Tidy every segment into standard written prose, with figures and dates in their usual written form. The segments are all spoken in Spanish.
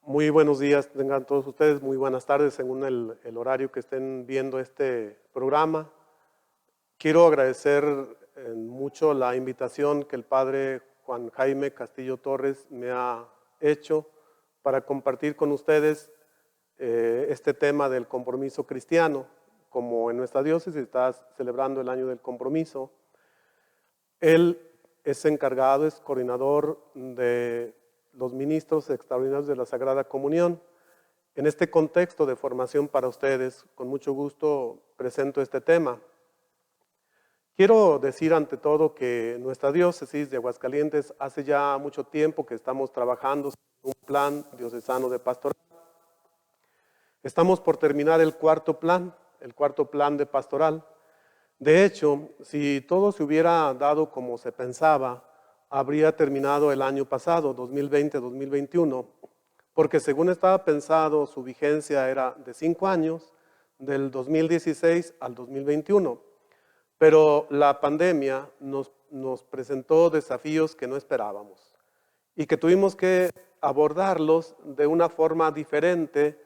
Muy buenos días, tengan todos ustedes, muy buenas tardes según el horario que estén viendo este programa. Quiero agradecer mucho la invitación que el padre Juan Jaime Castillo Torres me ha hecho para compartir con ustedes este tema del compromiso cristiano. Como en nuestra diócesis está celebrando el año del compromiso, él es encargado, es coordinador de los ministros extraordinarios de la Sagrada Comunión. En este contexto de formación para ustedes, con mucho gusto presento este tema. Quiero decir ante todo que nuestra diócesis de Aguascalientes hace ya mucho tiempo que estamos trabajando en un plan diocesano de pastoral. Estamos por terminar el cuarto plan de pastoral. De hecho, si todo se hubiera dado como se pensaba, habría terminado el año pasado, 2020-2021, porque según estaba pensado, su vigencia era de 5 años, del 2016 al 2021. Pero la pandemia nos presentó desafíos que no esperábamos y que tuvimos que abordarlos de una forma diferente,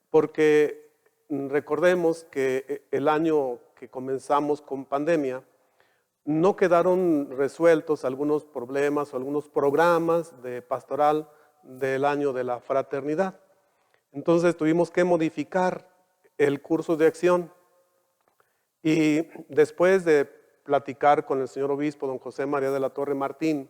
porque recordemos que el año que comenzamos con pandemia, no quedaron resueltos algunos problemas o algunos programas de pastoral del año de la fraternidad. Entonces tuvimos que modificar el curso de acción y después de platicar con el señor obispo, don José María de la Torre Martín,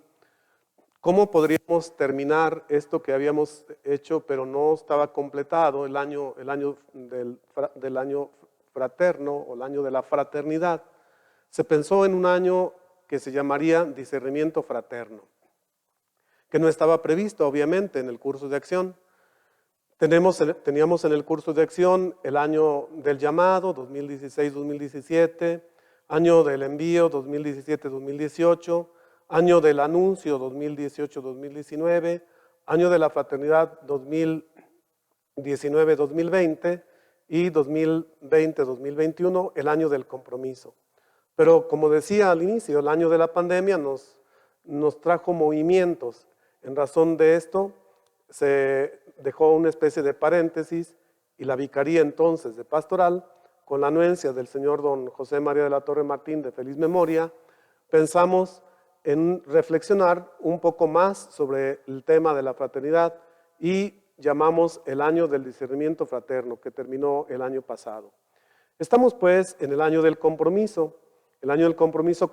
¿cómo podríamos terminar esto que habíamos hecho pero no estaba completado, el año del año fraterno o el año de la fraternidad? Se pensó en un año que se llamaría discernimiento fraterno, que no estaba previsto obviamente en el curso de acción. Teníamos en el curso de acción el año del llamado, 2016-2017, año del envío, 2017-2018, año del anuncio, 2018-2019, año de la fraternidad, 2019-2020 y 2020-2021, el año del compromiso. Pero como decía al inicio, el año de la pandemia nos trajo movimientos. En razón de esto, se dejó una especie de paréntesis y la vicaría entonces de pastoral, con la anuencia del señor don José María de la Torre Martín de feliz memoria, pensamos en reflexionar un poco más sobre el tema de la fraternidad y llamamos el año del discernimiento fraterno, que terminó el año pasado. Estamos pues en el año del compromiso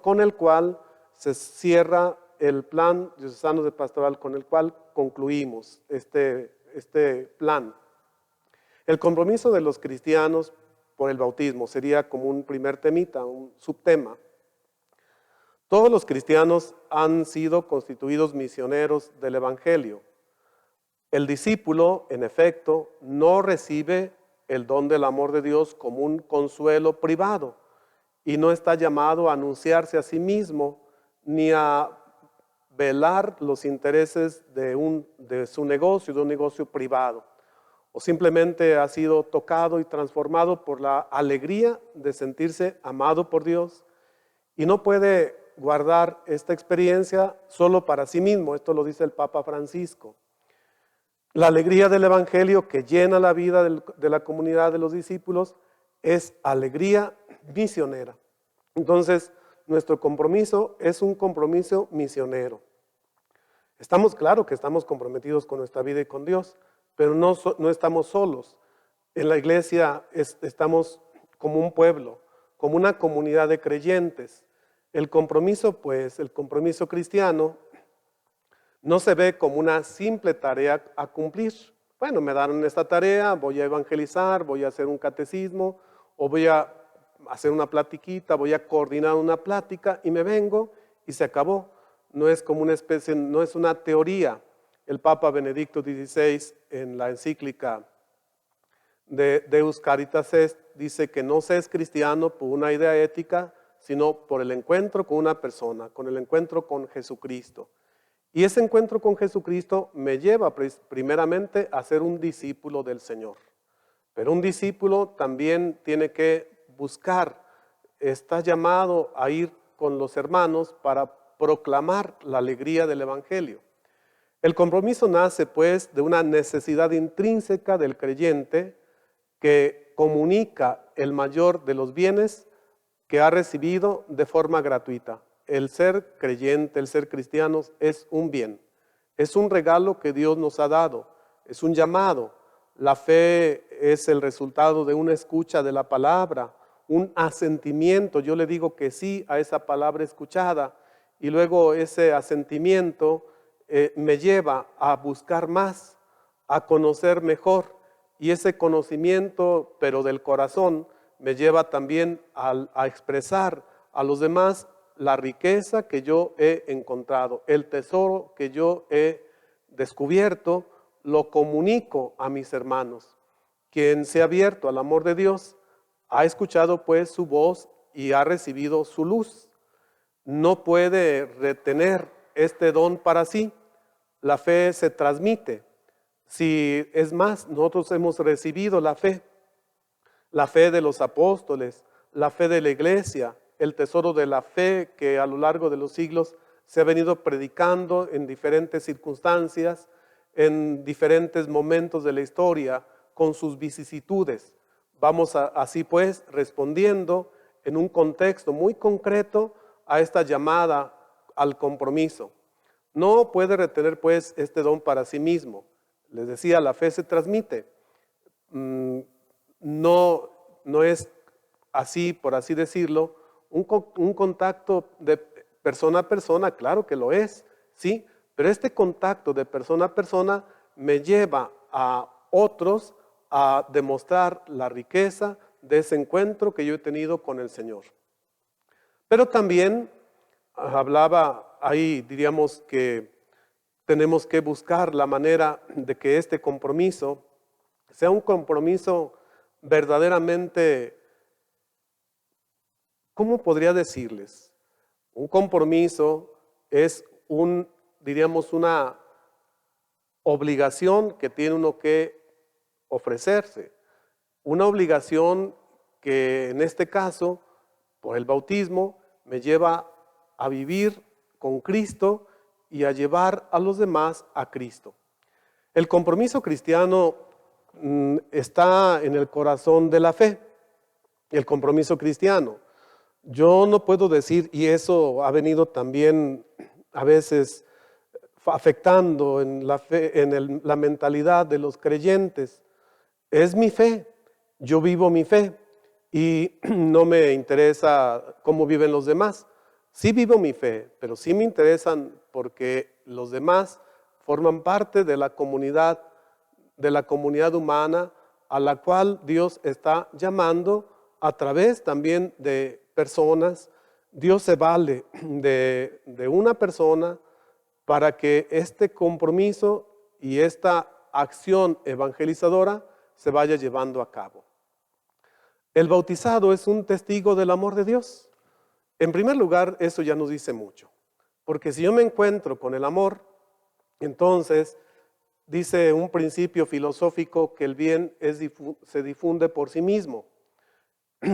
con el cual se cierra el plan diocesano de pastoral, con el cual concluimos este plan. El compromiso de los cristianos por el bautismo sería como un primer temita, un subtema. Todos los cristianos han sido constituidos misioneros del Evangelio. El discípulo, en efecto, no recibe el don del amor de Dios como un consuelo privado y no está llamado a anunciarse a sí mismo ni a velar los intereses de su negocio, de un negocio privado, o simplemente ha sido tocado y transformado por la alegría de sentirse amado por Dios y no puede guardar esta experiencia solo para sí mismo. Esto lo dice el Papa Francisco. La alegría del Evangelio que llena la vida de la comunidad de los discípulos es alegría misionera. Entonces, nuestro compromiso es un compromiso misionero. Claro que estamos comprometidos con nuestra vida y con Dios, pero no estamos solos. En la iglesia estamos como un pueblo, como una comunidad de creyentes. El compromiso cristiano no se ve como una simple tarea a cumplir. Bueno, me dieron esta tarea, voy a evangelizar, voy a hacer un catecismo, o voy a hacer una platiquita, voy a coordinar una plática y me vengo y se acabó. No es como no es una teoría. El Papa Benedicto XVI en la encíclica de Deus Caritas Est dice que no se es cristiano por una idea ética, sino por el encuentro con una persona, con el encuentro con Jesucristo. Y ese encuentro con Jesucristo me lleva primeramente a ser un discípulo del Señor. Pero un discípulo también tiene que buscar, está llamado a ir con los hermanos para proclamar la alegría del Evangelio. El compromiso nace pues de una necesidad intrínseca del creyente que comunica el mayor de los bienes que ha recibido de forma gratuita. El ser creyente, el ser cristianos es un bien, es un regalo que Dios nos ha dado, es un llamado. La fe es el resultado de una escucha de la palabra, un asentimiento. Yo le digo que sí a esa palabra escuchada y luego ese asentimiento me lleva a buscar más, a conocer mejor, y ese conocimiento, pero del corazón, me lleva también a expresar a los demás la riqueza que yo he encontrado, el tesoro que yo he descubierto, lo comunico a mis hermanos. Quien se ha abierto al amor de Dios, ha escuchado pues su voz y ha recibido su luz. No puede retener este don para sí. La fe se transmite. Si es más, nosotros hemos recibido la fe de los apóstoles, la fe de la iglesia, el tesoro de la fe que a lo largo de los siglos se ha venido predicando en diferentes circunstancias, en diferentes momentos de la historia, con sus vicisitudes. Vamos así pues respondiendo en un contexto muy concreto a esta llamada al compromiso. No puede retener pues este don para sí mismo. Les decía, la fe se transmite. No es así, por así decirlo, un contacto de persona a persona, claro que lo es, sí, pero este contacto de persona a persona me lleva a otros a demostrar la riqueza de ese encuentro que yo he tenido con el Señor. Pero también hablaba ahí, diríamos que tenemos que buscar la manera de que este compromiso sea un compromiso verdaderamente, ¿cómo podría decirles? Un compromiso es diríamos, una obligación que tiene uno que ofrecerse. Una obligación que en este caso, por el bautismo, me lleva a vivir con Cristo y a llevar a los demás a Cristo. El compromiso cristiano está en el corazón de la fe, el compromiso cristiano. Yo no puedo decir, y eso ha venido también a veces afectando en la fe, en la mentalidad de los creyentes, es mi fe, yo vivo mi fe y no me interesa cómo viven los demás. Sí vivo mi fe, pero sí me interesan porque los demás forman parte de la comunidad humana a la cual Dios está llamando a través también de personas. Dios se vale de una persona para que este compromiso y esta acción evangelizadora se vaya llevando a cabo. El bautizado es un testigo del amor de Dios. En primer lugar, eso ya nos dice mucho, porque si yo me encuentro con el amor, entonces dice un principio filosófico que el bien se difunde por sí mismo.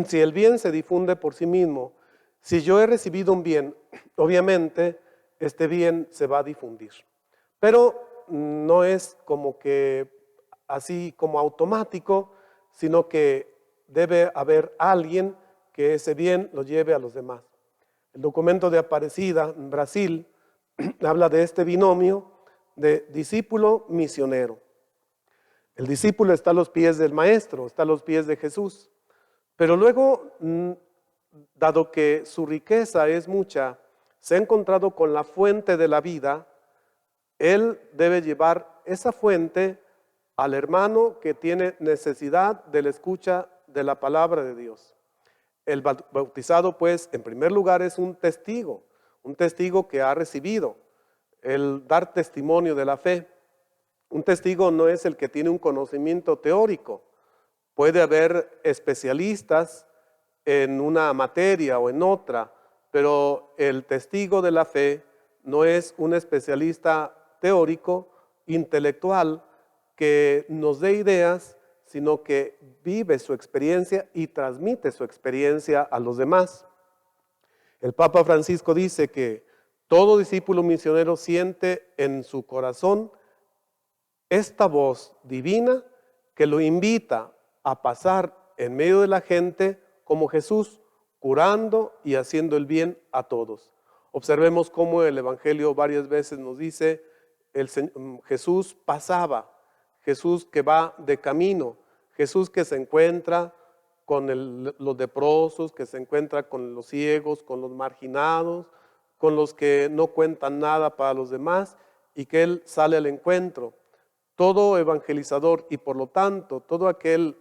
Si el bien se difunde por sí mismo, si yo he recibido un bien, obviamente este bien se va a difundir. Pero no es como que así como automático, sino que debe haber alguien que ese bien lo lleve a los demás. El documento de Aparecida en Brasil habla de este binomio de discípulo misionero. El discípulo está a los pies del maestro, está a los pies de Jesús. Pero luego, dado que su riqueza es mucha, se ha encontrado con la fuente de la vida, él debe llevar esa fuente al hermano que tiene necesidad de la escucha de la palabra de Dios. El bautizado, pues, en primer lugar es un testigo que ha recibido el dar testimonio de la fe. Un testigo no es el que tiene un conocimiento teórico. Puede haber especialistas en una materia o en otra, pero el testigo de la fe no es un especialista teórico, intelectual, que nos dé ideas, sino que vive su experiencia y transmite su experiencia a los demás. El Papa Francisco dice que Todo discípulo misionero siente en su corazón esta voz divina que lo invita a pasar en medio de la gente como Jesús, curando y haciendo el bien a todos. Observemos cómo el Evangelio varias veces nos dice, Jesús pasaba, Jesús que va de camino, Jesús que se encuentra con los leprosos, que se encuentra con los ciegos, con los marginados, con los que no cuentan nada para los demás, y que Él sale al encuentro. Todo evangelizador y por lo tanto todo aquel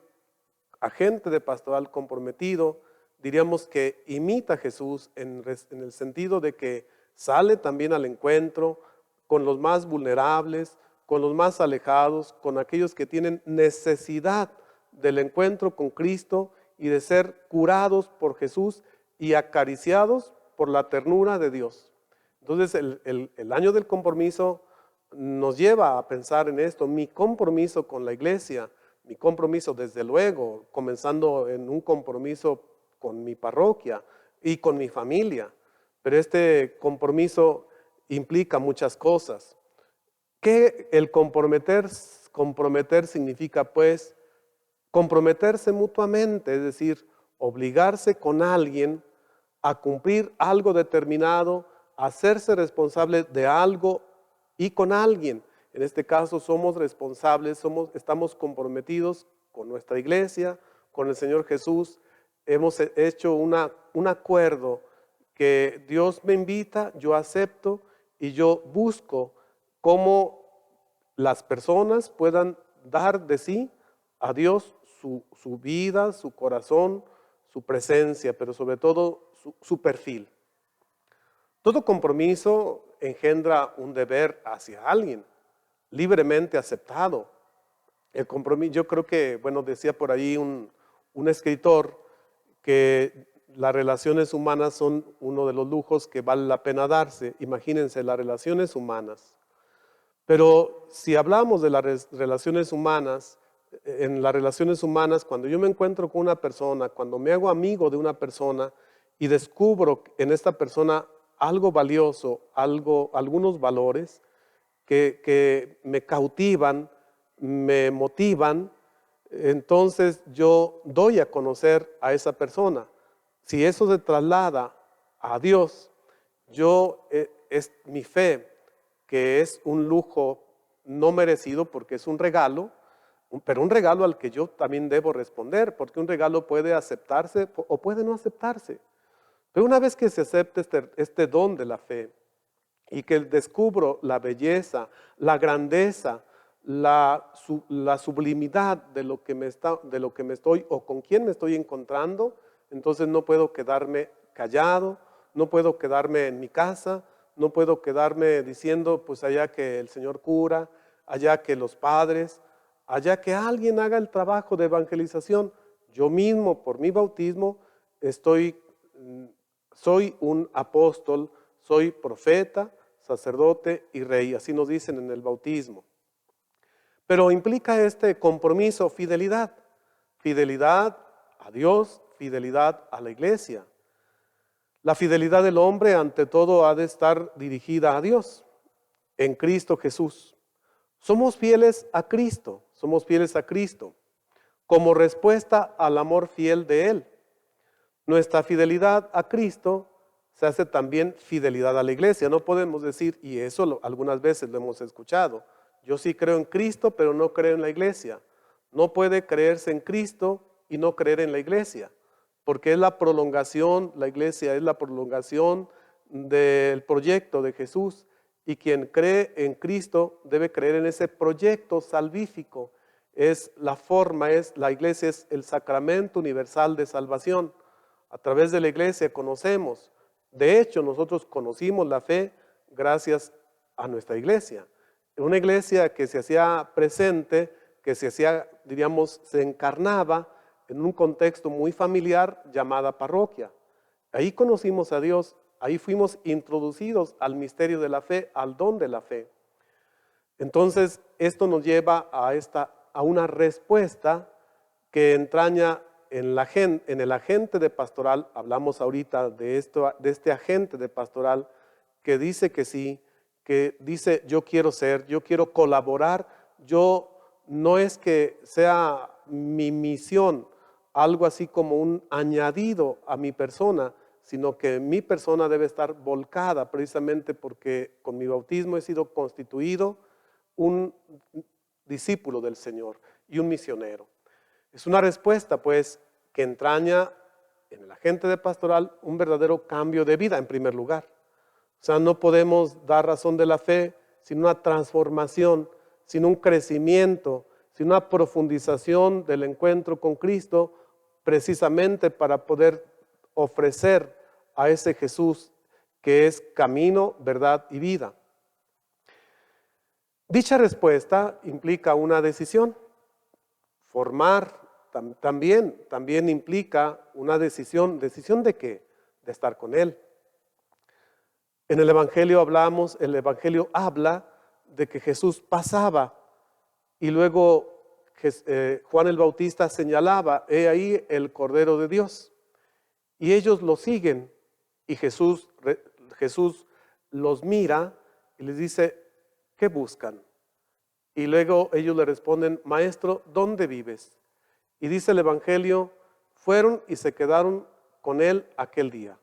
agente de pastoral comprometido, diríamos que imita a Jesús en el sentido de que sale también al encuentro con los más vulnerables, con los más alejados, con aquellos que tienen necesidad del encuentro con Cristo y de ser curados por Jesús y acariciados por la ternura de Dios. Entonces el año del compromiso nos lleva a pensar en esto, mi compromiso con la iglesia, mi compromiso desde luego, comenzando en un compromiso con mi parroquia y con mi familia, pero este compromiso implica muchas cosas. ¿Qué el comprometer significa? Pues comprometerse mutuamente, es decir, obligarse con alguien a cumplir algo determinado, a hacerse responsable de algo y con alguien. En este caso somos responsables, estamos comprometidos con nuestra iglesia, con el Señor Jesús. Hemos hecho un acuerdo que Dios me invita, yo acepto y yo busco cómo las personas puedan dar de sí a Dios su vida, su corazón, su presencia, pero sobre todo su perfil. Todo compromiso engendra un deber hacia alguien, libremente aceptado. El compromiso, yo creo que, decía por ahí un escritor que las relaciones humanas son uno de los lujos que vale la pena darse. Imagínense, las relaciones humanas. Pero si hablamos de las relaciones humanas, en las relaciones humanas, cuando yo me encuentro con una persona, cuando me hago amigo de una persona y descubro en esta persona algo valioso, algunos valores que me cautivan, me motivan, entonces yo doy a conocer a esa persona. Si eso se traslada a Dios, es mi fe, que es un lujo no merecido porque es un regalo, pero un regalo al que yo también debo responder, porque un regalo puede aceptarse o puede no aceptarse. Pero una vez que se acepta este don de la fe y que descubro la belleza, la grandeza, la sublimidad de lo que me estoy o con quién me estoy encontrando, entonces no puedo quedarme callado, no puedo quedarme en mi casa, no puedo quedarme diciendo pues allá que el Señor cura, allá que los padres, allá que alguien haga el trabajo de evangelización. Yo mismo por mi bautismo soy un apóstol, soy profeta, sacerdote y rey, así nos dicen en el bautismo. Pero implica este compromiso, fidelidad a Dios, fidelidad a la iglesia. La fidelidad del hombre ante todo ha de estar dirigida a Dios, en Cristo Jesús. Somos fieles a Cristo, como respuesta al amor fiel de Él. Nuestra fidelidad a Cristo se hace también fidelidad a la iglesia. No podemos decir, y eso algunas veces lo hemos escuchado, yo sí creo en Cristo, pero no creo en la iglesia. No puede creerse en Cristo y no creer en la iglesia, porque es la prolongación, la iglesia es la prolongación del proyecto de Jesús, y quien cree en Cristo debe creer en ese proyecto salvífico. La iglesia es el sacramento universal de salvación. A través de la iglesia conocemos, de hecho nosotros conocimos la fe gracias a nuestra iglesia. Una iglesia que se hacía presente, que se encarnaba en un contexto muy familiar llamada parroquia. Ahí conocimos a Dios, ahí fuimos introducidos al misterio de la fe, al don de la fe. Entonces esto nos lleva a una respuesta que entraña en el agente de pastoral. Hablamos ahorita de este agente de pastoral que dice que sí, que dice yo quiero ser, yo quiero colaborar, yo no es que sea mi misión algo así como un añadido a mi persona, sino que mi persona debe estar volcada precisamente porque con mi bautismo he sido constituido un discípulo del Señor y un misionero. Es una respuesta pues que entraña en el agente de pastoral un verdadero cambio de vida en primer lugar. O sea, no podemos dar razón de la fe sin una transformación, sin un crecimiento, sin una profundización del encuentro con Cristo, precisamente para poder ofrecer a ese Jesús que es camino, verdad y vida. Dicha respuesta implica una decisión. Formar también implica una decisión. ¿Decisión de qué? De estar con Él. En el Evangelio habla de que Jesús pasaba y luego Juan el Bautista señalaba, he ahí el Cordero de Dios. Y ellos lo siguen y Jesús los mira y les dice, ¿qué buscan? Y luego ellos le responden, Maestro, ¿dónde vives? Y dice el Evangelio, fueron y se quedaron con él aquel día.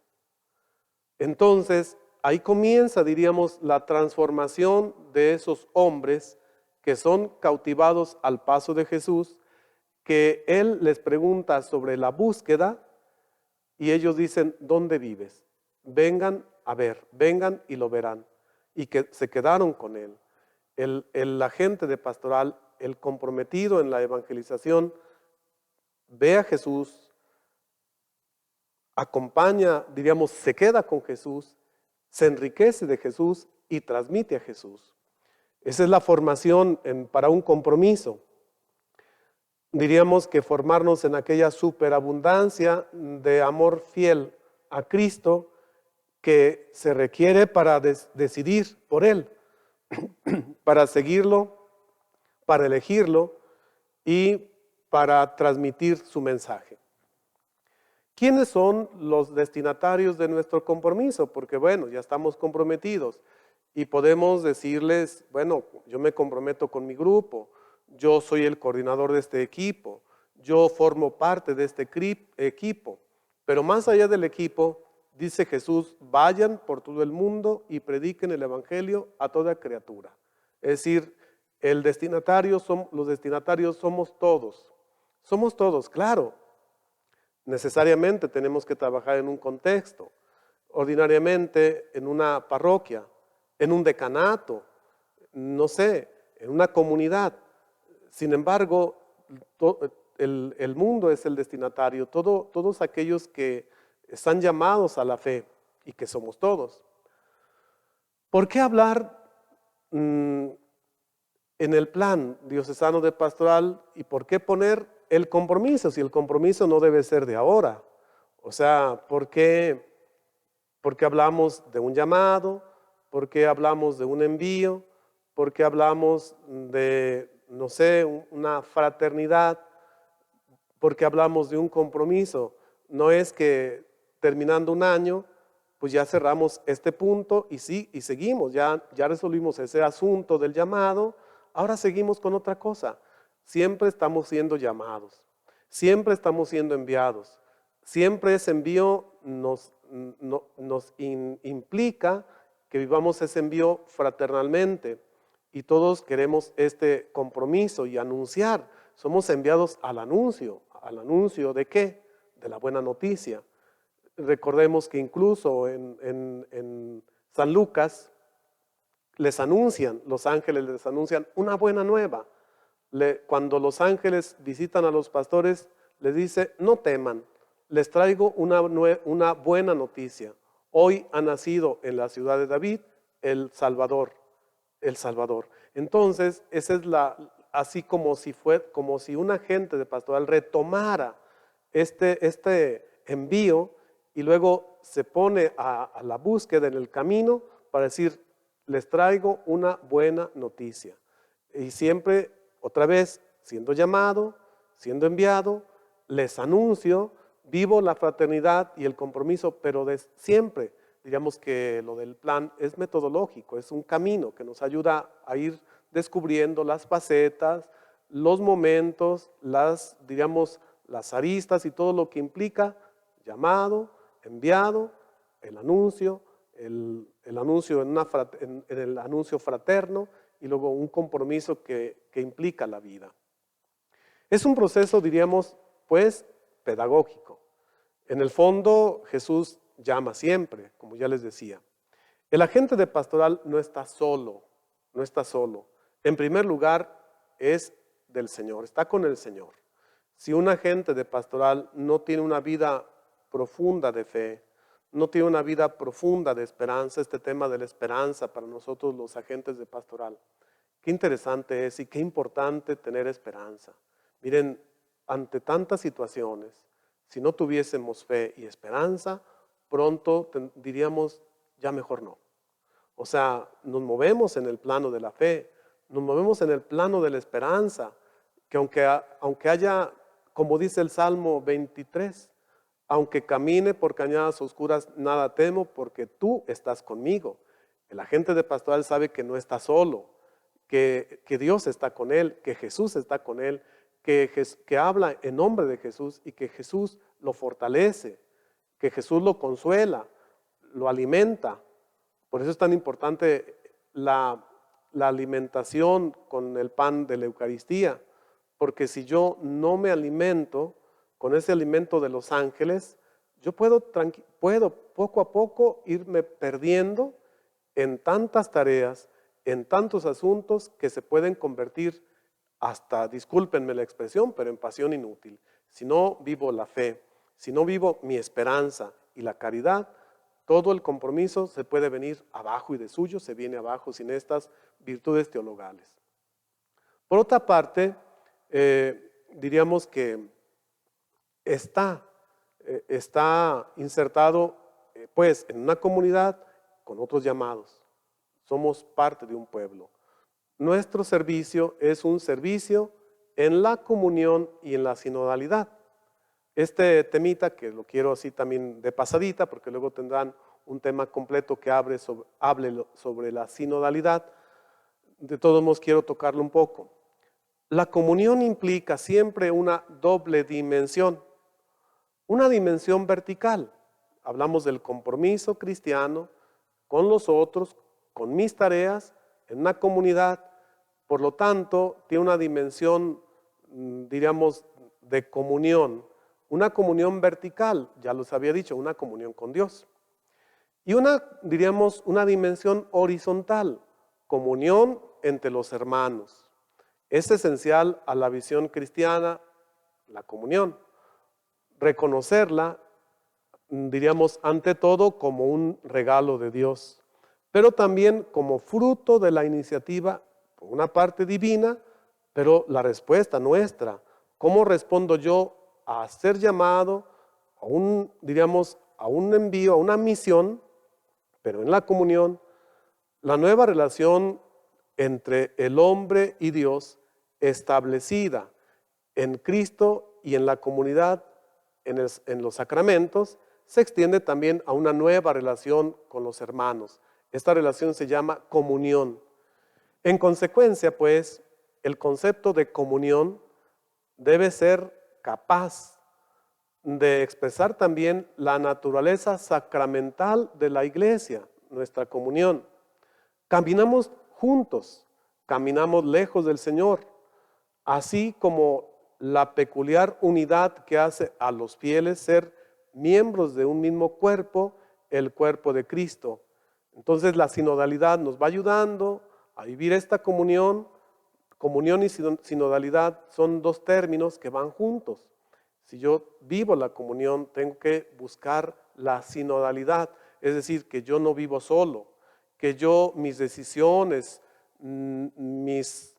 Entonces, ahí comienza, diríamos, la transformación de esos hombres que son cautivados al paso de Jesús, que él les pregunta sobre la búsqueda y ellos dicen, ¿dónde vives? Vengan a ver, vengan y lo verán. Y que se quedaron con él. El agente de pastoral, el comprometido en la evangelización, ve a Jesús, acompaña, diríamos, se queda con Jesús, se enriquece de Jesús y transmite a Jesús. Esa es la formación para un compromiso. Diríamos que formarnos en aquella superabundancia de amor fiel a Cristo que se requiere para decidir por Él, para seguirlo, para elegirlo y para transmitir su mensaje. ¿Quiénes son los destinatarios de nuestro compromiso? Porque bueno, ya estamos comprometidos y podemos decirles, bueno, yo me comprometo con mi grupo, yo soy el coordinador de este equipo, yo formo parte de este equipo, pero más allá del equipo, dice Jesús, vayan por todo el mundo y prediquen el evangelio a toda criatura. Es decir, los destinatarios somos todos, claro. Necesariamente tenemos que trabajar en un contexto, ordinariamente en una parroquia, en un decanato, no sé, en una comunidad. Sin embargo, el mundo es el destinatario, todos aquellos que están llamados a la fe y que somos todos. ¿Por qué hablar en el plan diocesano de pastoral y por qué poner el compromiso, si el compromiso no debe ser de ahora? O sea, ¿por qué hablamos de un llamado? ¿Por qué hablamos de un envío? ¿Por qué hablamos de, no sé, una fraternidad? ¿Por qué hablamos de un compromiso? No es que terminando un año, pues ya cerramos este punto y seguimos, ya resolvimos ese asunto del llamado, ahora seguimos con otra cosa. Siempre estamos siendo llamados, siempre estamos siendo enviados, siempre ese envío nos implica que vivamos ese envío fraternalmente y todos queremos este compromiso y anunciar. Somos enviados al anuncio ¿de qué? De la buena noticia. Recordemos que incluso en San Lucas los ángeles les anuncian una buena nueva. Cuando los ángeles visitan a los pastores, les dice, no teman, les traigo una buena noticia. Hoy ha nacido en la ciudad de David el Salvador. Entonces, esa es así como si un agente de pastoral retomara este envío y luego se pone a la búsqueda en el camino para decir, les traigo una buena noticia. Y siempre, otra vez, siendo llamado, siendo enviado, les anuncio, vivo la fraternidad y el compromiso, pero siempre diríamos que lo del plan es metodológico, es un camino que nos ayuda a ir descubriendo las facetas, los momentos, diríamos, las aristas y todo lo que implica llamado, enviado, el anuncio, el anuncio en el anuncio fraterno y luego un compromiso que implica la vida. Es un proceso, diríamos, pues, pedagógico. En el fondo, Jesús llama siempre, como ya les decía. El agente de pastoral no está solo, no está solo. En primer lugar, es del Señor, está con el Señor. Si un agente de pastoral no tiene una vida profunda de fe, no tiene una vida profunda de esperanza, este tema de la esperanza para nosotros los agentes de pastoral, qué interesante es y qué importante tener esperanza. Miren, ante tantas situaciones, si no tuviésemos fe y esperanza, pronto diríamos, ya mejor no. O sea, nos movemos en el plano de la fe, nos movemos en el plano de la esperanza, que aunque haya, como dice el Salmo 23, aunque camine por cañadas oscuras, nada temo porque tú estás conmigo. El agente de pastoral sabe que no está solo, que Dios está con él, que Jesús está con él, que habla en nombre de Jesús y que Jesús lo fortalece, que Jesús lo consuela, lo alimenta. Por eso es tan importante la alimentación con el pan de la Eucaristía, porque si yo no me alimento con ese alimento de los ángeles, yo puedo poco a poco irme perdiendo en tantas tareas, en tantos asuntos que se pueden convertir hasta, discúlpenme la expresión, pero en pasión inútil. Si no vivo la fe, si no vivo mi esperanza y la caridad, todo el compromiso se puede venir abajo y de suyo se viene abajo sin estas virtudes teologales. Por otra parte, diríamos que está insertado pues en una comunidad con otros llamados. Somos parte de un pueblo. Nuestro servicio es un servicio en la comunión y en la sinodalidad. Este temita, que lo quiero así también de pasadita, porque luego tendrán un tema completo que hable sobre la sinodalidad, de todos modos quiero tocarlo un poco. La comunión implica siempre una doble dimensión. Una dimensión vertical, hablamos del compromiso cristiano con los otros, con mis tareas, en una comunidad, por lo tanto, tiene una dimensión, diríamos, de comunión, una comunión vertical, ya los había dicho, una comunión con Dios. Y diríamos, una dimensión horizontal, comunión entre los hermanos. Es esencial a la visión cristiana, la comunión. Reconocerla, diríamos, ante todo como un regalo de Dios, pero también como fruto de la iniciativa, por una parte divina, pero la respuesta nuestra. ¿Cómo respondo yo a ser llamado diríamos, a un envío, a una misión, pero en la comunión, la nueva relación entre el hombre y Dios establecida en Cristo y en la comunidad, en los sacramentos, se extiende también a una nueva relación con los hermanos. Esta relación se llama comunión. En consecuencia, pues, el concepto de comunión debe ser capaz de expresar también la naturaleza sacramental de la iglesia, nuestra comunión. Caminamos juntos, caminamos lejos del Señor, así como la peculiar unidad que hace a los fieles ser miembros de un mismo cuerpo, el cuerpo de Cristo. Entonces la sinodalidad nos va ayudando a vivir esta comunión. Comunión y sinodalidad son dos términos que van juntos. Si yo vivo la comunión, tengo que buscar la sinodalidad, es decir, que yo no vivo solo, que mis decisiones, mis,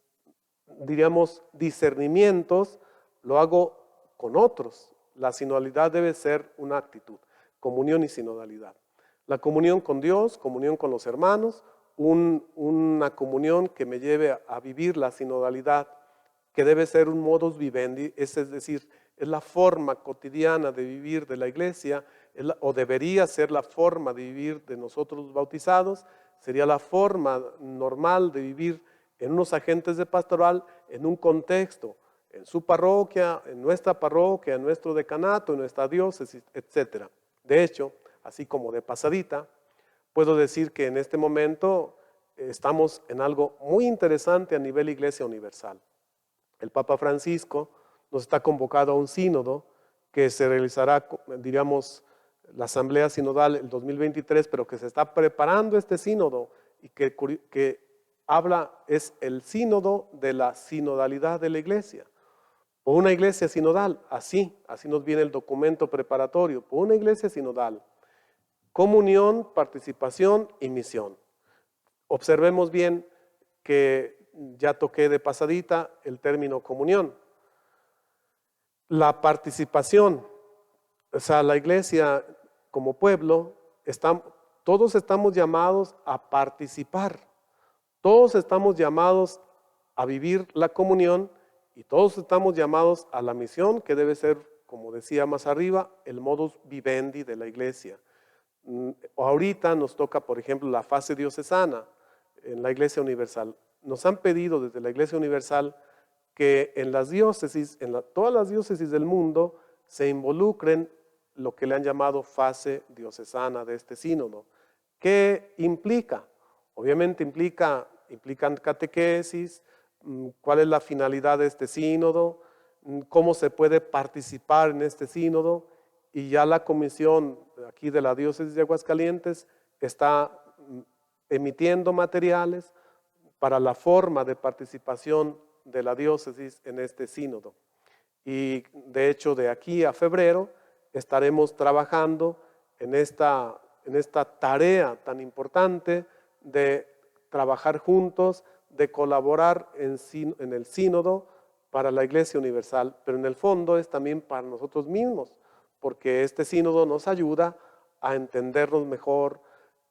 diríamos, discernimientos, lo hago con otros. La sinodalidad debe ser una actitud, comunión y sinodalidad. La comunión con Dios, comunión con los hermanos, una comunión que me lleve a vivir la sinodalidad, que debe ser un modus vivendi, es decir, es la forma cotidiana de vivir de la iglesia, o debería ser la forma de vivir de nosotros los bautizados, sería la forma normal de vivir en unos agentes de pastoral, en un contexto, en su parroquia, en nuestra parroquia, en nuestro decanato, en nuestra diócesis, etc. De hecho, así como de pasadita, puedo decir que en este momento estamos en algo muy interesante a nivel Iglesia Universal. El Papa Francisco nos está convocado a un sínodo que se realizará, diríamos, la Asamblea Sinodal el 2023, pero que se está preparando este sínodo y que habla, es el sínodo de la sinodalidad de la iglesia. Por una iglesia sinodal, así nos viene el documento preparatorio, por una iglesia sinodal, comunión, participación y misión. Observemos bien que ya toqué de pasadita el término comunión. La participación, o sea, la iglesia como pueblo, todos estamos llamados a participar, todos estamos llamados a vivir la comunión y todos estamos llamados a la misión que debe ser, como decía más arriba, el modus vivendi de la iglesia. Ahorita nos toca, por ejemplo, la fase diocesana en la Iglesia Universal. Nos han pedido desde la Iglesia Universal que en las diócesis, todas las diócesis del mundo, se involucren lo que le han llamado fase diocesana de este sínodo. ¿Qué implica? Obviamente implican catequesis, cuál es la finalidad de este sínodo, cómo se puede participar en este sínodo, y ya la comisión aquí de la diócesis de Aguascalientes está emitiendo materiales para la forma de participación de la diócesis en este sínodo. Y de hecho de aquí a febrero estaremos trabajando en esta tarea tan importante de trabajar juntos, de colaborar en el sínodo para la Iglesia Universal, pero en el fondo es también para nosotros mismos, porque este sínodo nos ayuda a entendernos mejor,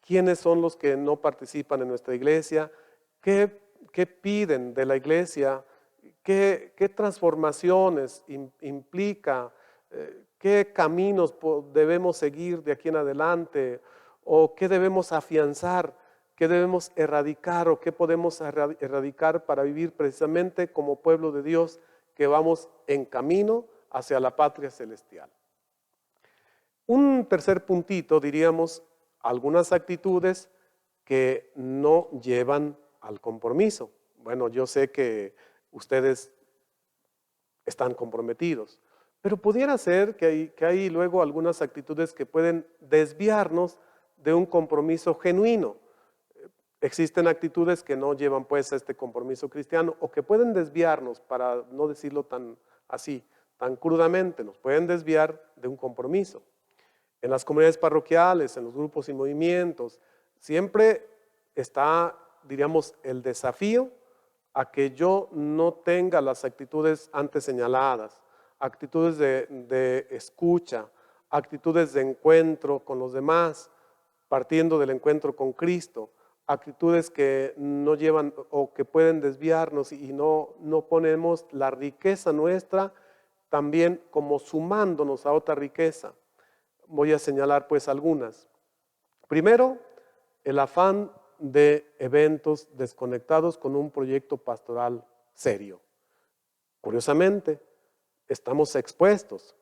quiénes son los que no participan en nuestra iglesia, qué piden de la iglesia, qué transformaciones implica, qué caminos debemos seguir de aquí en adelante, o qué debemos afianzar, qué debemos erradicar o qué podemos erradicar para vivir precisamente como pueblo de Dios que vamos en camino hacia la patria celestial. Un tercer puntito, diríamos, algunas actitudes que no llevan al compromiso. Bueno, yo sé que ustedes están comprometidos, pero pudiera ser que hay luego algunas actitudes que pueden desviarnos de un compromiso genuino. Existen actitudes que no llevan pues a este compromiso cristiano o que pueden desviarnos, para no decirlo tan así, tan crudamente, nos pueden desviar de un compromiso. En las comunidades parroquiales, en los grupos y movimientos, siempre está, diríamos, el desafío a que yo no tenga las actitudes antes señaladas, actitudes de escucha, actitudes de encuentro con los demás, partiendo del encuentro con Cristo, actitudes que no llevan o que pueden desviarnos y no ponemos la riqueza nuestra también como sumándonos a otra riqueza. Voy a señalar pues algunas. Primero, el afán de eventos desconectados con un proyecto pastoral serio. Curiosamente, estamos expuestos.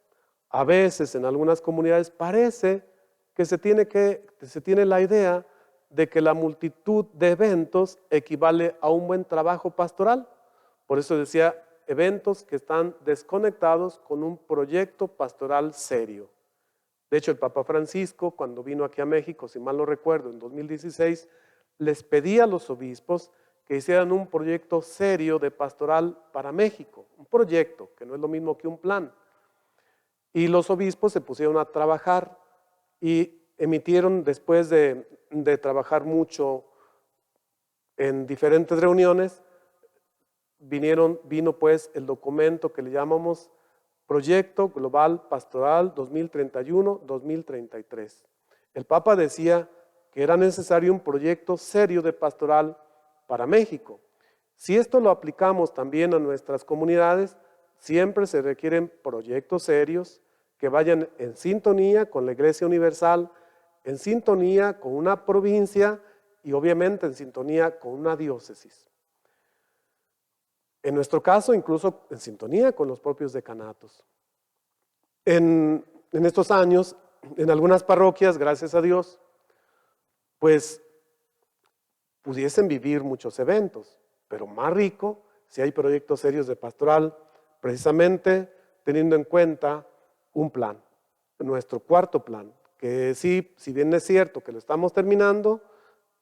A veces en algunas comunidades parece que se tiene la idea de que la multitud de eventos equivale a un buen trabajo pastoral. Por eso decía, eventos que están desconectados con un proyecto pastoral serio. De hecho, el Papa Francisco, cuando vino aquí a México, si mal no recuerdo, en 2016, les pedía a los obispos que hicieran un proyecto serio de pastoral para México, un proyecto que no es lo mismo que un plan. Y los obispos se pusieron a trabajar y emitieron, después de trabajar mucho en diferentes reuniones, vino pues el documento que le llamamos Proyecto Global Pastoral 2031-2033. El Papa decía que era necesario un proyecto serio de pastoral para México. Si esto lo aplicamos también a nuestras comunidades, siempre se requieren proyectos serios que vayan en sintonía con la Iglesia Universal, en sintonía con una provincia y obviamente en sintonía con una diócesis. En nuestro caso, incluso en sintonía con los propios decanatos. En estos años, en algunas parroquias, gracias a Dios, pues pudiesen vivir muchos eventos, pero más rico si hay proyectos serios de pastoral, precisamente teniendo en cuenta un plan, nuestro cuarto plan, que sí, si bien es cierto que lo estamos terminando,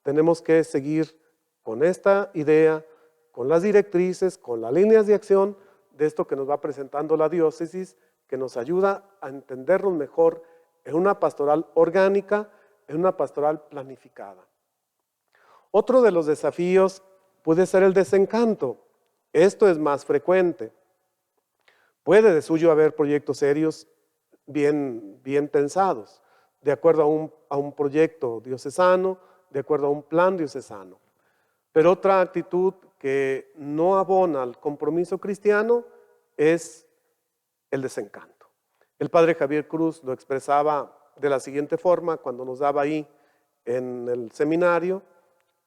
tenemos que seguir con esta idea, con las directrices, con las líneas de acción de esto que nos va presentando la diócesis, que nos ayuda a entendernos mejor en una pastoral orgánica, en una pastoral planificada. Otro de los desafíos puede ser el desencanto. Esto es más frecuente. Puede de suyo haber proyectos serios bien pensados, de acuerdo a un proyecto diocesano, de acuerdo a un plan diocesano. Pero otra actitud que no abona al compromiso cristiano es el desencanto. El padre Javier Cruz lo expresaba de la siguiente forma cuando nos daba ahí en el seminario,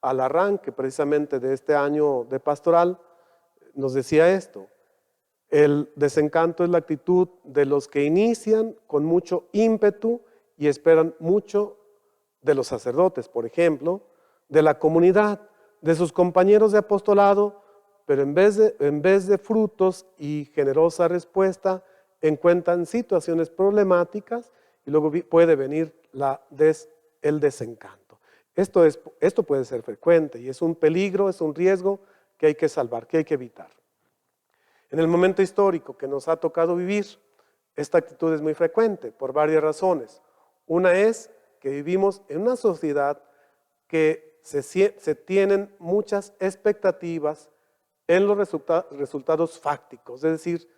al arranque precisamente de este año de pastoral, nos decía esto: el desencanto es la actitud de los que inician con mucho ímpetu y esperan mucho de los sacerdotes, por ejemplo, de la comunidad, de sus compañeros de apostolado, pero en vez de frutos y generosa respuesta, encuentran situaciones problemáticas y luego puede venir el desencanto. Esto puede ser frecuente y es un peligro, es un riesgo que hay que salvar, que hay que evitar. En el momento histórico que nos ha tocado vivir, esta actitud es muy frecuente por varias razones. Una es que vivimos en una sociedad que se tienen muchas expectativas en los resultados fácticos, es decir,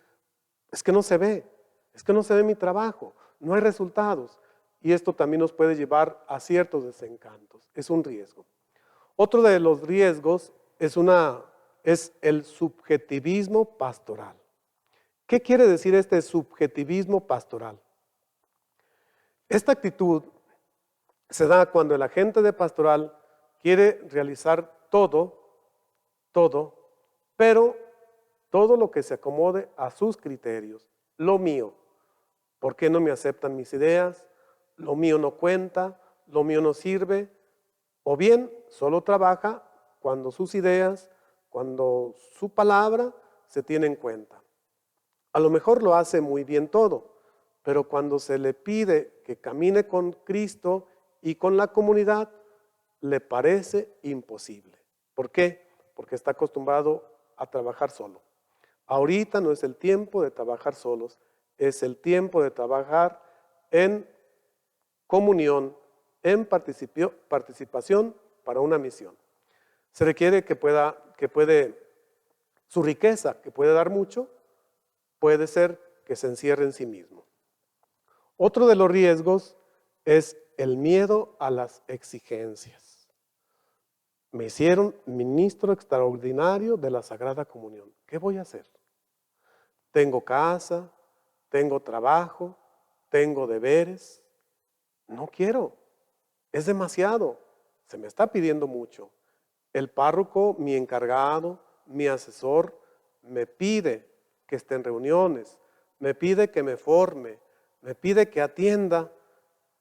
es que no se ve mi trabajo, no hay resultados. Y esto también nos puede llevar a ciertos desencantos, es un riesgo. Otro de los riesgos es el subjetivismo pastoral. ¿Qué quiere decir este subjetivismo pastoral? Esta actitud se da cuando el agente de pastoral quiere realizar todo, pero todo lo que se acomode a sus criterios. Lo mío, ¿por qué no me aceptan mis ideas? Lo mío no cuenta, lo mío no sirve. O bien, solo trabaja cuando sus ideas, cuando su palabra se tiene en cuenta. A lo mejor lo hace muy bien todo, pero cuando se le pide que camine con Cristo y con la comunidad, le parece imposible. ¿Por qué? Porque está acostumbrado a trabajar solo. Ahorita no es el tiempo de trabajar solos, es el tiempo de trabajar en comunión, en participación para una misión. Se requiere su riqueza, que puede dar mucho, puede ser que se encierre en sí mismo. Otro de los riesgos es el miedo a las exigencias. Me hicieron ministro extraordinario de la Sagrada Comunión. ¿Qué voy a hacer? Tengo casa, tengo trabajo, tengo deberes. No quiero, es demasiado, se me está pidiendo mucho. El párroco, mi encargado, mi asesor, me pide que esté en reuniones, me pide que me forme, me pide que atienda.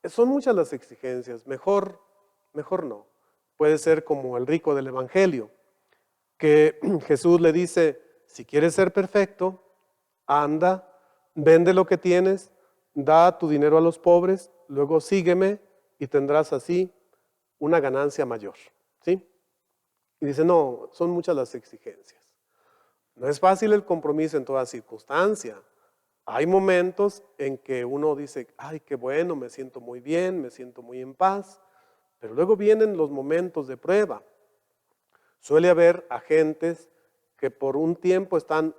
Son muchas las exigencias, mejor no. Puede ser como el rico del Evangelio, que Jesús le dice: si quieres ser perfecto, anda, vende lo que tienes, da tu dinero a los pobres, luego sígueme y tendrás así una ganancia mayor. ¿Sí? Y dice: no, son muchas las exigencias. No es fácil el compromiso en toda circunstancia. Hay momentos en que uno dice: ay, qué bueno, me siento muy bien, me siento muy en paz. Pero luego vienen los momentos de prueba. Suele haber agentes que por un tiempo están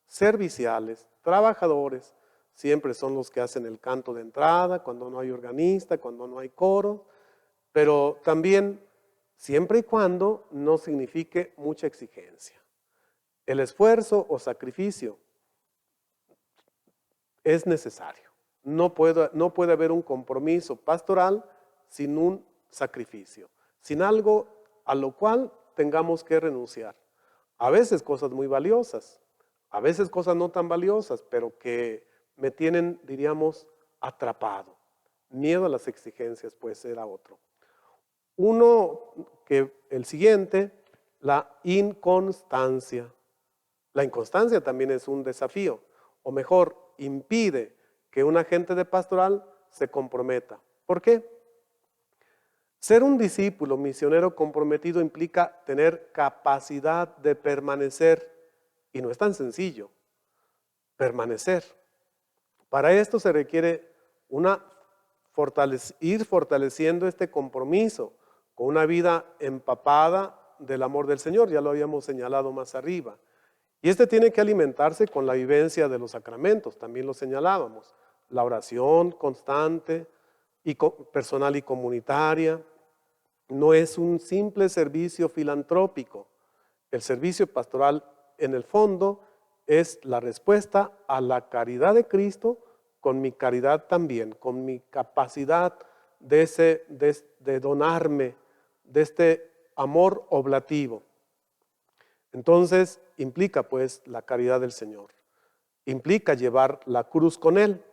serviciales, trabajadores, siempre son los que hacen el canto de entrada, cuando no hay organista, cuando no hay coro, pero también siempre y cuando no signifique mucha exigencia. El esfuerzo o sacrificio es necesario, no puede haber un compromiso pastoral sin un sacrificio, sin algo a lo cual tengamos que renunciar. A veces cosas muy valiosas, a veces cosas no tan valiosas, pero que me tienen, diríamos, atrapado. Miedo a las exigencias puede ser a otro. El siguiente, la inconstancia. La inconstancia también es un desafío, o mejor, impide que un agente de pastoral se comprometa. ¿Por qué? Ser un discípulo misionero comprometido implica tener capacidad de permanecer, y no es tan sencillo, permanecer. Para esto se requiere ir fortaleciendo este compromiso con una vida empapada del amor del Señor, ya lo habíamos señalado más arriba. Y este tiene que alimentarse con la vivencia de los sacramentos, también lo señalábamos, la oración constante, personal y comunitaria. No es un simple servicio filantrópico. El servicio pastoral, en el fondo, es la respuesta a la caridad de Cristo con mi caridad también, con mi capacidad de donarme, de este amor oblativo. Entonces, implica pues la caridad del Señor. Implica llevar la cruz con Él.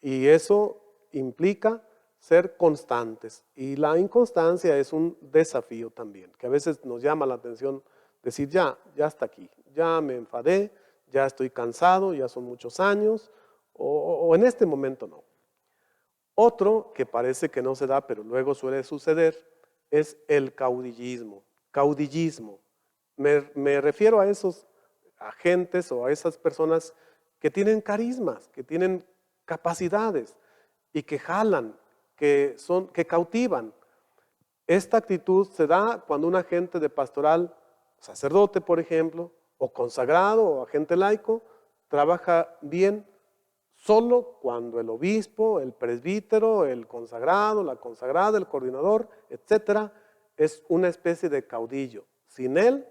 Y eso implica ser constantes. Y la inconstancia es un desafío también, que a veces nos llama la atención decir, ya hasta aquí, ya me enfadé, ya estoy cansado, ya son muchos años, o en este momento no. Otro que parece que no se da, pero luego suele suceder, es el caudillismo. Caudillismo. Me refiero a esos agentes o a esas personas que tienen carismas, que tienen capacidades y que jalan, que cautivan. Esta actitud se da cuando un agente de pastoral, sacerdote por ejemplo, o consagrado o agente laico, trabaja bien solo cuando el obispo, el presbítero, el consagrado, la consagrada, el coordinador, etcétera, es una especie de caudillo. Sin él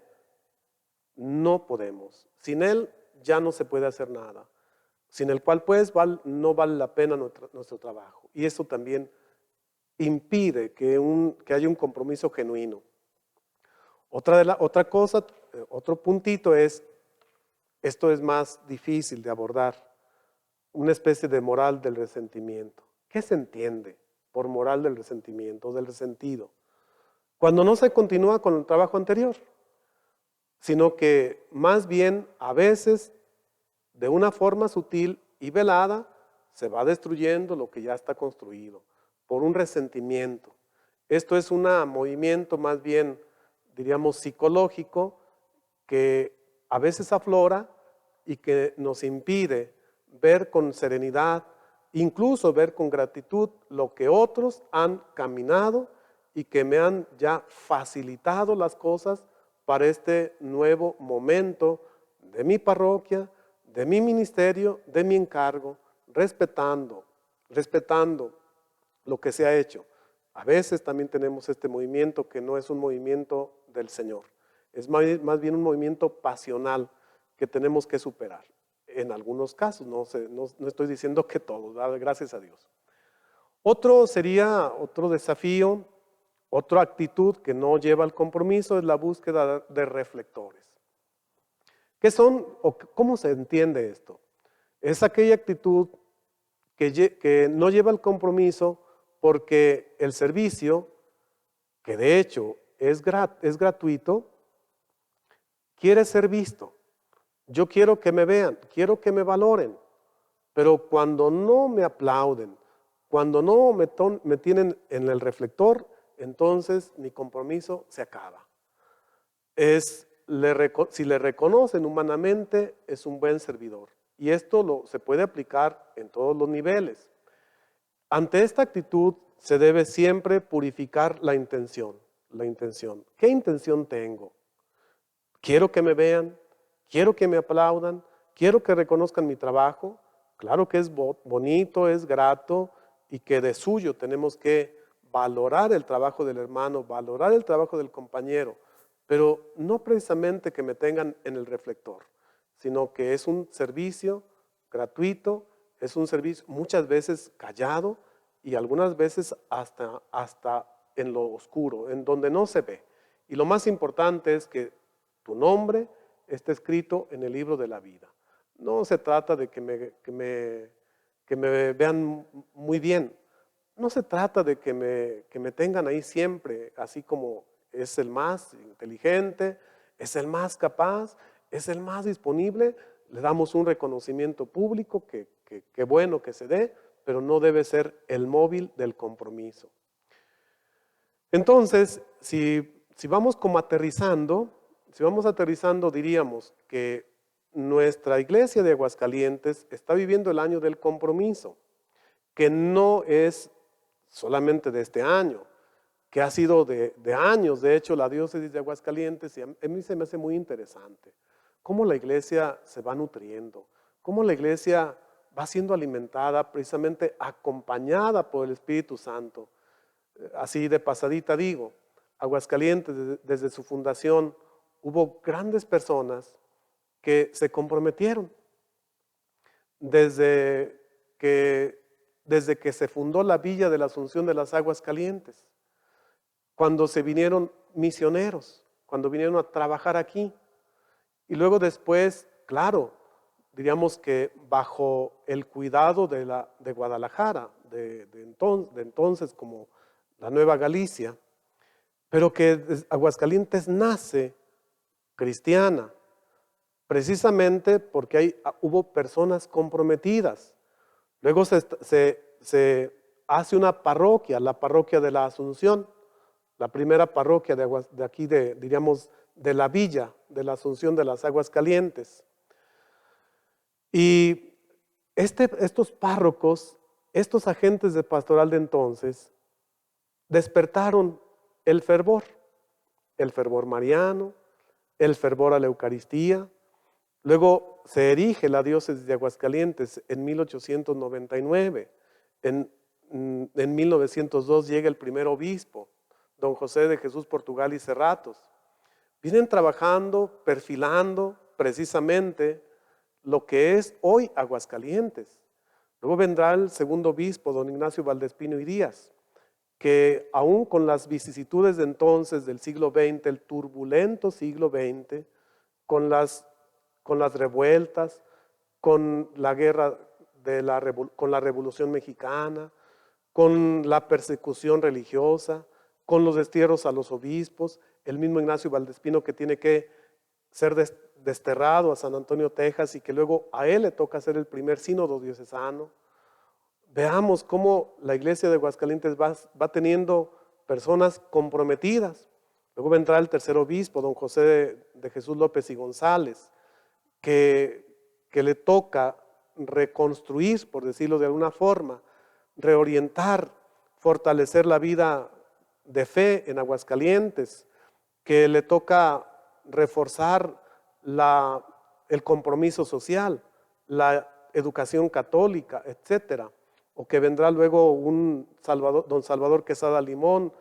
no podemos. Sin él ya no se puede hacer nada. Sin el cual pues no vale la pena nuestro trabajo. Y eso también impide que haya un compromiso genuino. Otra cosa, otro puntito es, esto es más difícil de abordar, una especie de moral del resentimiento. ¿Qué se entiende por moral del resentimiento, del resentido? Cuando no se continúa con el trabajo anterior, sino que más bien a veces de una forma sutil y velada se va destruyendo lo que ya está construido por un resentimiento. Esto es un movimiento más bien, diríamos, psicológico que a veces aflora y que nos impide ver con serenidad, incluso ver con gratitud lo que otros han caminado y que me han ya facilitado las cosas para este nuevo momento de mi parroquia, de mi ministerio, de mi encargo, respetando lo que se ha hecho. A veces también tenemos este movimiento que no es un movimiento del Señor, es más bien un movimiento pasional que tenemos que superar. En algunos casos, no estoy diciendo que todos, ¿verdad? Gracias a Dios. Otro desafío, otra actitud que no lleva al compromiso es la búsqueda de reflectores. ¿Qué son o cómo se entiende esto? Es aquella actitud que no lleva al compromiso porque el servicio, que de hecho es gratuito, quiere ser visto. Yo quiero que me vean, quiero que me valoren, pero cuando no me aplauden, cuando no me tienen en el reflector, entonces mi compromiso se acaba. Si le reconocen humanamente, es un buen servidor. Y esto se puede aplicar en todos los niveles. Ante esta actitud se debe siempre purificar la intención. ¿Qué intención tengo? ¿Quiero que me vean? ¿Quiero que me aplaudan? ¿Quiero que reconozcan mi trabajo? Claro que es bonito, es grato y que de suyo tenemos que valorar el trabajo del hermano, valorar el trabajo del compañero, pero no precisamente que me tengan en el reflector, sino que es un servicio gratuito, Es un servicio muchas veces callado y algunas veces hasta en lo oscuro, en donde no se ve. Y lo más importante es que tu nombre esté escrito en el libro de la vida. No se trata de que me vean muy bien. No se trata de que me tengan ahí siempre, así como es el más inteligente, es el más capaz, es el más disponible. Le damos un reconocimiento público que bueno que se dé, pero no debe ser el móvil del compromiso. Entonces, si vamos como aterrizando, diríamos que nuestra iglesia de Aguascalientes está viviendo el año del compromiso, que no es solamente de este año, que ha sido de años. De hecho, la diócesis de Aguascalientes, y a mí se me hace muy interesante, cómo la iglesia se va nutriendo, cómo la iglesia va siendo alimentada, precisamente acompañada por el Espíritu Santo. Así de pasadita digo, Aguascalientes desde su fundación hubo grandes personas que se comprometieron. Desde que se fundó la Villa de la Asunción de las Aguas Calientes, cuando se vinieron misioneros, cuando vinieron a trabajar aquí, y luego después, claro, diríamos que bajo el cuidado de Guadalajara, de entonces como la Nueva Galicia, pero que Aguascalientes nace cristiana, precisamente porque hubo personas comprometidas. Luego se hace una parroquia, la parroquia de la Asunción, la primera parroquia de aquí, diríamos, de la villa de la Asunción de las Aguas Calientes. Y estos párrocos, estos agentes de pastoral de entonces, despertaron el fervor mariano, el fervor a la Eucaristía. Luego se erige la diócesis de Aguascalientes en 1899. En 1902 llega el primer obispo, don José de Jesús Portugal y Cerratos. Vienen trabajando, perfilando precisamente lo que es hoy Aguascalientes. Luego vendrá el segundo obispo, don Ignacio Valdespino y Díaz, que aún con las vicisitudes de entonces del siglo XX, el turbulento siglo XX, con las revueltas, con la guerra con la Revolución Mexicana, con la persecución religiosa, con los destierros a los obispos, el mismo Ignacio Valdespino que tiene que ser desterrado a San Antonio, Texas, y que luego a él le toca hacer el primer sínodo diocesano. Veamos cómo la iglesia de Aguascalientes va teniendo personas comprometidas. Luego vendrá el tercer obispo, don José de Jesús López y González, que le toca reconstruir, por decirlo de alguna forma, reorientar, fortalecer la vida de fe en Aguascalientes, que le toca reforzar el compromiso social, la educación católica, etcétera. O que vendrá luego don Salvador Quesada Limón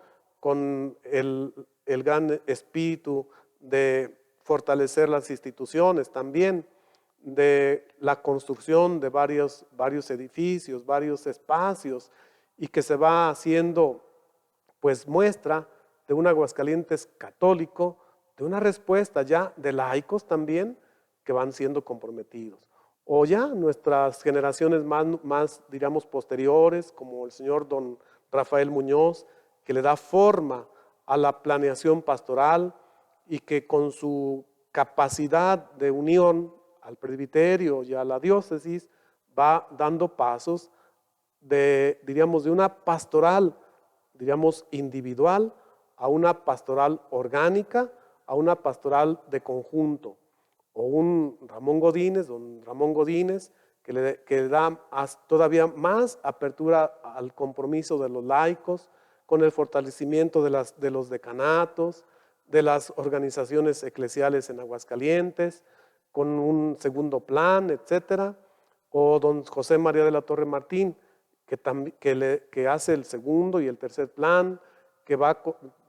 con el gran espíritu de fortalecer las instituciones también, de la construcción de varios edificios, varios espacios, y que se va haciendo pues muestra de un Aguascalientes católico, de una respuesta ya de laicos también que van siendo comprometidos. O ya nuestras generaciones más diríamos posteriores, como el señor don Rafael Muñoz, que le da forma a la planeación pastoral y que con su capacidad de unión al presbiterio y a la diócesis va dando pasos diríamos, de una pastoral, diríamos, individual a una pastoral orgánica, a una pastoral de conjunto. O un don Ramón Godínez, que le da todavía más apertura al compromiso de los laicos, con el fortalecimiento de los decanatos, de las organizaciones eclesiales en Aguascalientes, con un segundo plan, etcétera. O don José María de la Torre Martín, que hace el segundo y el tercer plan, que va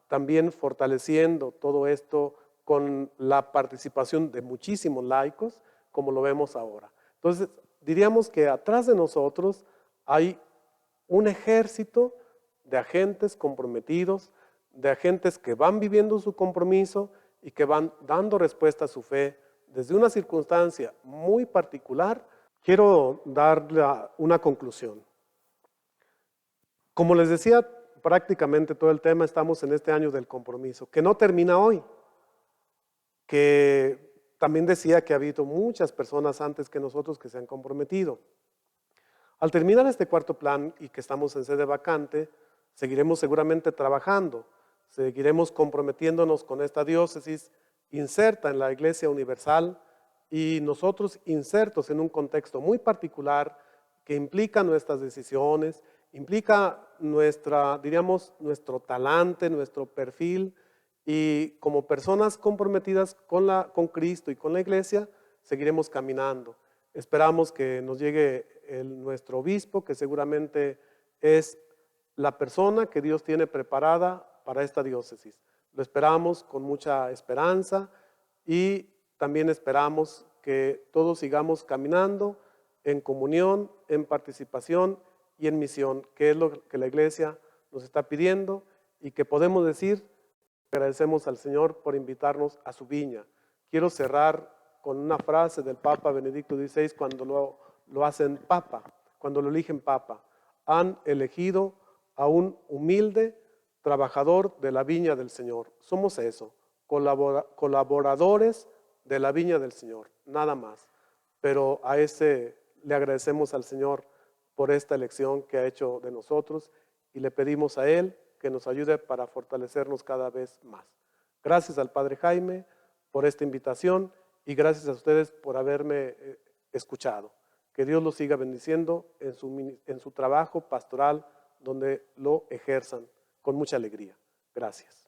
también fortaleciendo todo esto con la participación de muchísimos laicos, como lo vemos ahora. Entonces, diríamos que atrás de nosotros hay un ejército de agentes comprometidos, de agentes que van viviendo su compromiso y que van dando respuesta a su fe desde una circunstancia muy particular. Quiero darle una conclusión. Como les decía, prácticamente todo el tema, estamos en este año del compromiso, que no termina hoy, que también decía que ha habido muchas personas antes que nosotros que se han comprometido. Al terminar este cuarto plan y que estamos en sede vacante, seguiremos seguramente trabajando, seguiremos comprometiéndonos con esta diócesis inserta en la Iglesia Universal y nosotros insertos en un contexto muy particular que implica nuestras decisiones, implica nuestro talante, nuestro perfil, y como personas comprometidas con Cristo y con la Iglesia, seguiremos caminando. Esperamos que nos llegue nuestro obispo, que seguramente es la persona que Dios tiene preparada para esta diócesis. Lo esperamos con mucha esperanza y también esperamos que todos sigamos caminando en comunión, en participación y en misión, que es lo que la Iglesia nos está pidiendo y que podemos decir, agradecemos al Señor por invitarnos a su viña. Quiero cerrar con una frase del Papa Benedicto XVI cuando lo hacen Papa, cuando lo eligen Papa. Han elegido a un humilde trabajador de la viña del Señor. Somos eso, colaboradores de la viña del Señor, nada más. Pero a ese le agradecemos al Señor por esta elección que ha hecho de nosotros y le pedimos a Él que nos ayude para fortalecernos cada vez más. Gracias al Padre Jaime por esta invitación y gracias a ustedes por haberme escuchado. Que Dios los siga bendiciendo en su trabajo pastoral donde lo ejerzan con mucha alegría. Gracias.